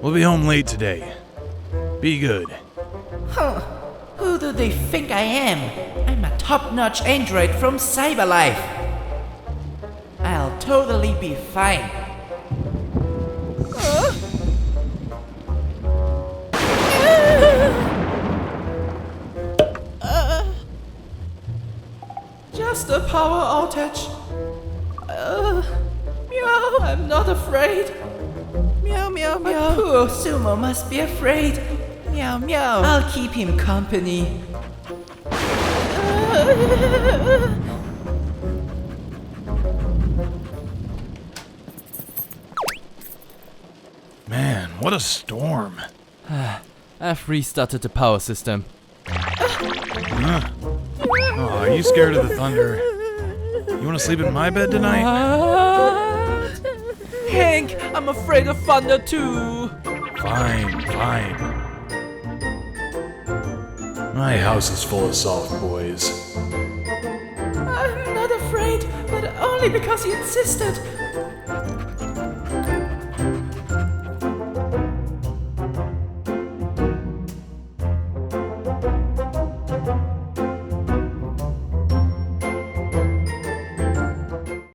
We'll be home late today. Be good. Huh. Who do they think I am? I'm a top-notch android from Cyberlife. I'll totally be fine. Just a power outage. Meow, I'm not afraid. Meow, meow, meow. Poor Sumo must be afraid. Meow, meow. I'll keep him company. Man, what a storm. I've restarted the power system. Huh? Oh, are you scared of the thunder? You want to sleep in my bed tonight? Hank, I'm afraid of thunder too. Fine. My house is full of soft boys. I'm not afraid, but only because he insisted.